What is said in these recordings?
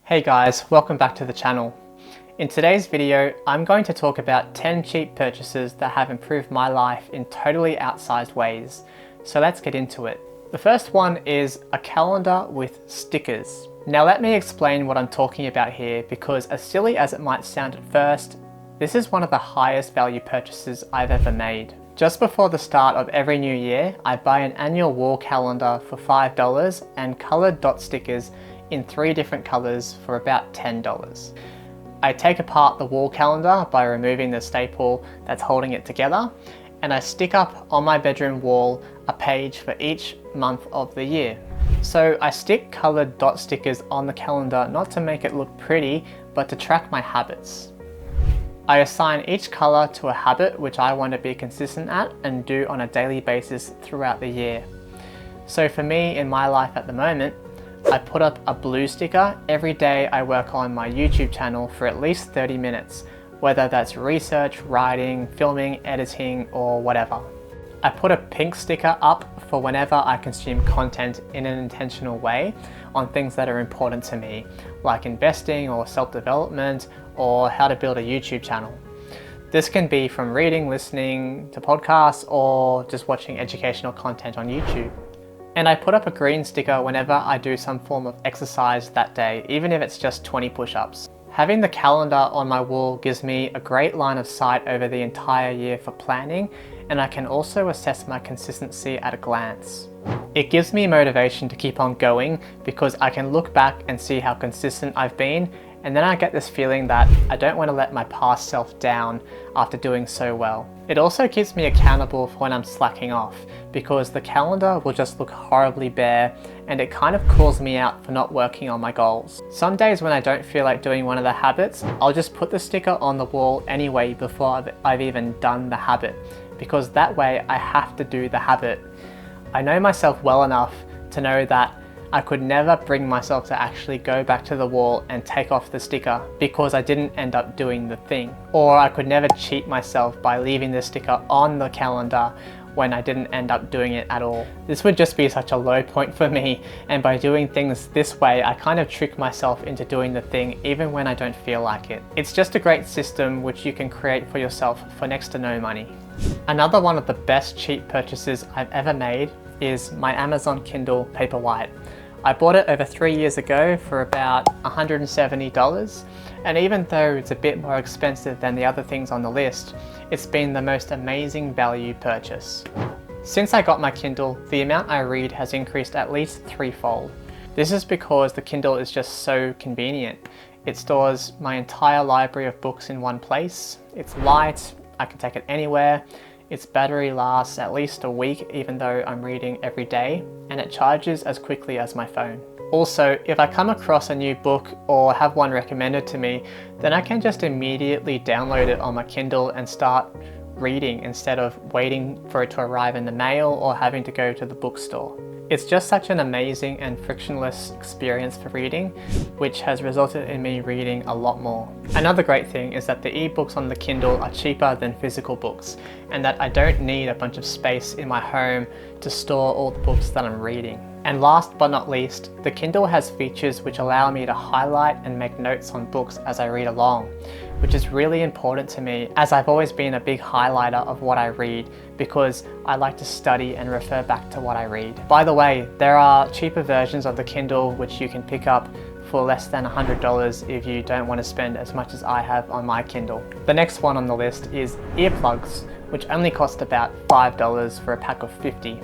Hey guys, welcome back to the channel. In today's video, I'm going to talk about 10 cheap purchases that have improved my life in totally outsized ways. So let's get into it. The first one is a calendar with stickers. Now let me explain what I'm talking about here, because as silly as it might sound at first, this is one of the highest value purchases I've ever made. Just before the start of every new year, I buy an annual wall calendar for $5 and colored dot stickers in 3 different colors for about $10. I take apart the wall calendar by removing the staple that's holding it together, and I stick up on my bedroom wall a page for each month of the year. So I stick colored dot stickers on the calendar not to make it look pretty, but to track my habits. I assign each color to a habit which I want to be consistent at and do on a daily basis throughout the year. So for me, in my life at the moment, I put up a blue sticker every day I work on my YouTube channel for at least 30 minutes, whether that's research, writing, filming, editing, or whatever. I put a pink sticker up for whenever I consume content in an intentional way on things that are important to me, like investing or self-development or how to build a YouTube channel. This can be from reading, listening to podcasts, or just watching educational content on YouTube. And I put up a green sticker whenever I do some form of exercise that day, even if it's just 20 push-ups. Having the calendar on my wall gives me a great line of sight over the entire year for planning, and I can also assess my consistency at a glance. It gives me motivation to keep on going because I can look back and see how consistent I've been, and then I get this feeling that I don't want to let my past self down after doing so well. It also keeps me accountable for when I'm slacking off, because the calendar will just look horribly bare and it kind of calls me out for not working on my goals. Some days when I don't feel like doing one of the habits, I'll just put the sticker on the wall anyway before I've even done the habit, because that way I have to do the habit. I know myself well enough to know that I could never bring myself to actually go back to the wall and take off the sticker because I didn't end up doing the thing. Or I could never cheat myself by leaving the sticker on the calendar when I didn't end up doing it at all. This would just be such a low point for me, and by doing things this way, I kind of trick myself into doing the thing even when I don't feel like it. It's just a great system which you can create for yourself for next to no money. Another one of the best cheap purchases I've ever made is my Amazon Kindle Paperwhite. I bought it over 3 years ago for about $170, and even though it's a bit more expensive than the other things on the list, it's been the most amazing value purchase. Since I got my Kindle, the amount I read has increased at least 3-fold. This is because the Kindle is just so convenient. It stores my entire library of books in one place. It's light, I can take it anywhere. Its battery lasts at least a week even though I'm reading every day, and it charges as quickly as my phone. Also, if I come across a new book or have one recommended to me, then I can just immediately download it on my Kindle and start reading instead of waiting for it to arrive in the mail or having to go to the bookstore. It's just such an amazing and frictionless experience for reading, which has resulted in me reading a lot more. Another great thing is that the ebooks on the Kindle are cheaper than physical books, and that I don't need a bunch of space in my home to store all the books that I'm reading. And last but not least, the Kindle has features which allow me to highlight and make notes on books as I read along, which is really important to me as I've always been a big highlighter of what I read because I like to study and refer back to what I read. By the way, there are cheaper versions of the Kindle which you can pick up for less than $100 if you don't want to spend as much as I have on my Kindle. The next one on the list is earplugs, which only cost about $5 for a pack of 50.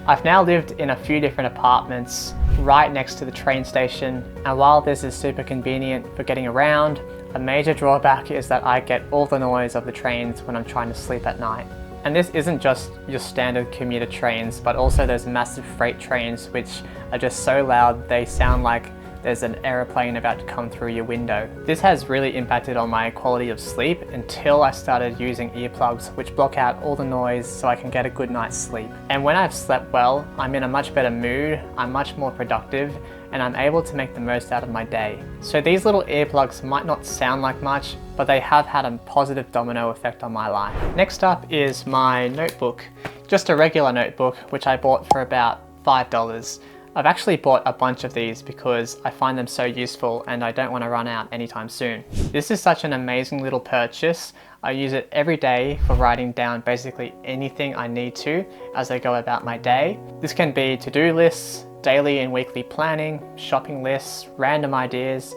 I've now lived in a few different apartments right next to the train station, and while this is super convenient for getting around, a major drawback is that I get all the noise of the trains when I'm trying to sleep at night. And this isn't just your standard commuter trains, but also those massive freight trains which are just so loud they sound like there's an aeroplane about to come through your window. This has really impacted on my quality of sleep until I started using earplugs which block out all the noise so I can get a good night's sleep. And when I've slept well, I'm in a much better mood, I'm much more productive, and I'm able to make the most out of my day. So these little earplugs might not sound like much, but they have had a positive domino effect on my life. Next up is my notebook. Just a regular notebook, which I bought for about $5. I've actually bought a bunch of these because I find them so useful and I don't want to run out anytime soon. This is such an amazing little purchase. I use it every day for writing down basically anything I need to as I go about my day. This can be to-do lists, daily and weekly planning, shopping lists, random ideas,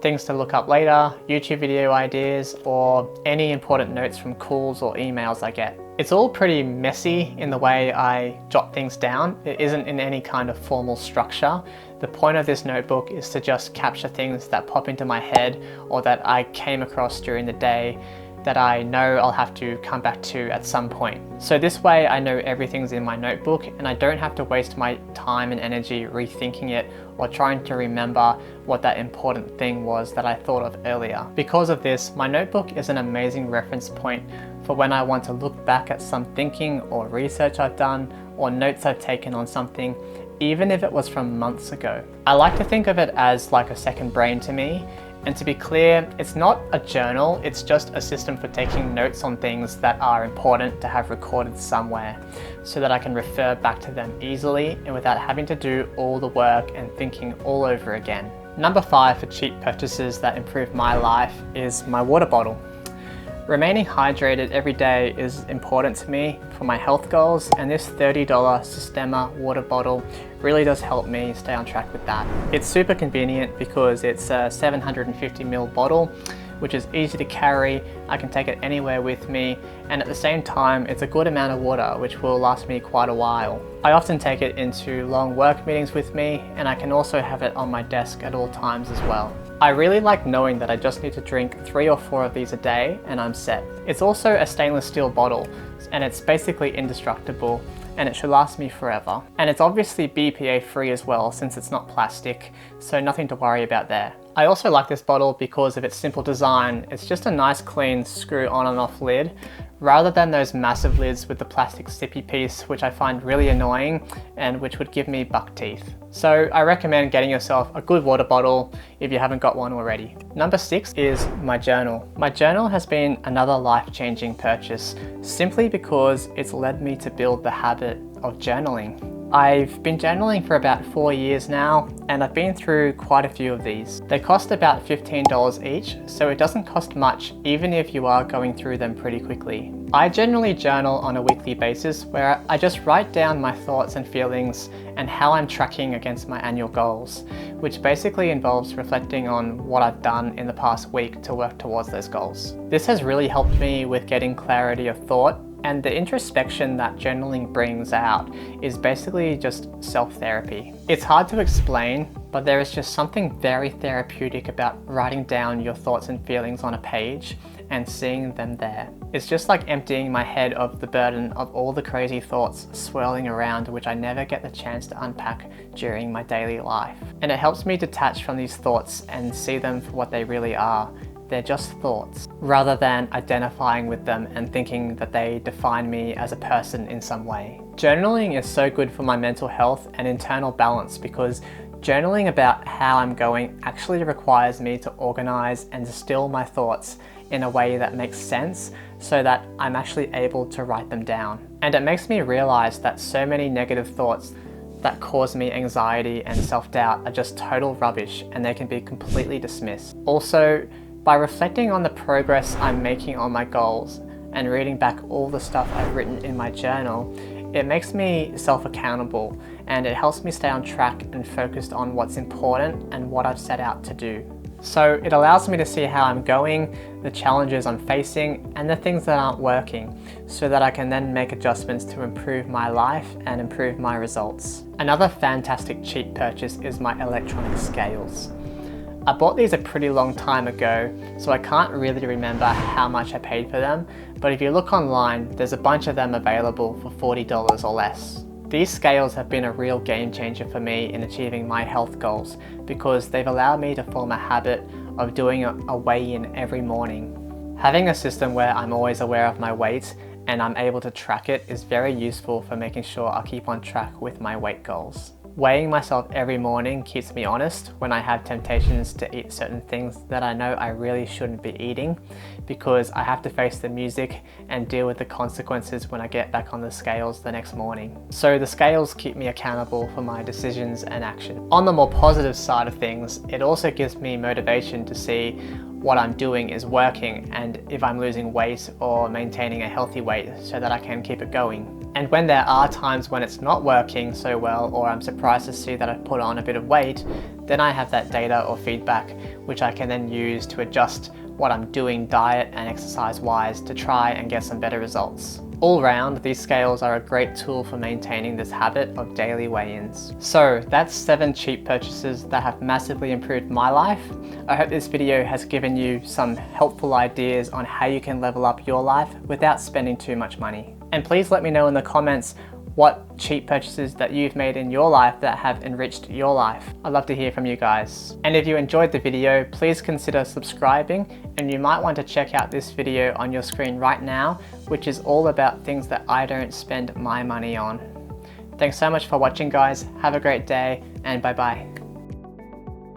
things to look up later, YouTube video ideas, or any important notes from calls or emails I get. It's all pretty messy in the way I jot things down. It isn't in any kind of formal structure. The point of this notebook is to just capture things that pop into my head or that I came across during the day that I know I'll have to come back to at some point. So this way I know everything's in my notebook and I don't have to waste my time and energy rethinking it or trying to remember what that important thing was that I thought of earlier. Because of this, my notebook is an amazing reference point for when I want to look back at some thinking or research I've done or notes I've taken on something, even if it was from months ago. I like to think of it as like a second brain to me. And to be clear, it's not a journal, it's just a system for taking notes on things that are important to have recorded somewhere so that I can refer back to them easily and without having to do all the work and thinking all over again. Number 5 for cheap purchases that improve my life is my water bottle. Remaining hydrated every day is important to me for my health goals, and this $30 Sistema water bottle really does help me stay on track with that. It's super convenient because it's a 750ml bottle, which is easy to carry. I can take it anywhere with me, and at the same time it's a good amount of water which will last me quite a while. I often take it into long work meetings with me, and I can also have it on my desk at all times as well. I really like knowing that I just need to drink 3 or 4 of these a day and I'm set. It's also a stainless steel bottle and it's basically indestructible and it should last me forever. And it's obviously BPA free as well since it's not plastic, so nothing to worry about there. I also like this bottle because of its simple design. It's just a nice clean screw on and off lid, rather than those massive lids with the plastic sippy piece, which I find really annoying and which would give me buck teeth. So I recommend getting yourself a good water bottle if you haven't got one already. Number 6 is my journal. My journal has been another life-changing purchase simply because it's led me to build the habit of journaling. I've been journaling for about 4 years now, and I've been through quite a few of these. They cost about $15 each, so it doesn't cost much even if you are going through them pretty quickly. I generally journal on a weekly basis where I just write down my thoughts and feelings and how I'm tracking against my annual goals, which basically involves reflecting on what I've done in the past week to work towards those goals. This has really helped me with getting clarity of thought, and the introspection that journaling brings out is basically just self-therapy. It's hard to explain, but there is just something very therapeutic about writing down your thoughts and feelings on a page and seeing them there. It's just like emptying my head of the burden of all the crazy thoughts swirling around which I never get the chance to unpack during my daily life. And it helps me detach from these thoughts and see them for what they really are. They're just thoughts, rather than identifying with them and thinking that they define me as a person in some way. Journaling is so good for my mental health and internal balance because journaling about how I'm going actually requires me to organize and distill my thoughts in a way that makes sense so that I'm actually able to write them down. And it makes me realize that so many negative thoughts that cause me anxiety and self-doubt are just total rubbish and they can be completely dismissed. Also, by reflecting on the progress I'm making on my goals and reading back all the stuff I've written in my journal, it makes me self-accountable and it helps me stay on track and focused on what's important and what I've set out to do. So it allows me to see how I'm going, the challenges I'm facing, and the things that aren't working, so that I can then make adjustments to improve my life and improve my results. Another fantastic cheap purchase is my electronic scales. I bought these a pretty long time ago, so I can't really remember how much I paid for them, but if you look online, there's a bunch of them available for $40 or less. These scales have been a real game changer for me in achieving my health goals because they've allowed me to form a habit of doing a weigh-in every morning. Having a system where I'm always aware of my weight and I'm able to track it is very useful for making sure I keep on track with my weight goals. Weighing myself every morning keeps me honest when I have temptations to eat certain things that I know I really shouldn't be eating, because I have to face the music and deal with the consequences when I get back on the scales the next morning. So the scales keep me accountable for my decisions and action. On the more positive side of things, it also gives me motivation to see what I'm doing is working and if I'm losing weight or maintaining a healthy weight so that I can keep it going. And when there are times when it's not working so well, or I'm surprised to see that I've put on a bit of weight, then I have that data or feedback which I can then use to adjust what I'm doing diet and exercise wise to try and get some better results. All round, these scales are a great tool for maintaining this habit of daily weigh-ins. So that's 7 cheap purchases that have massively improved my life. I hope this video has given you some helpful ideas on how you can level up your life without spending too much money. And please let me know in the comments what cheap purchases that you've made in your life that have enriched your life. I'd love to hear from you guys. And if you enjoyed the video, please consider subscribing, and you might want to check out this video on your screen right now, which is all about things that I don't spend my money on. Thanks so much for watching, guys. Have a great day, and bye bye.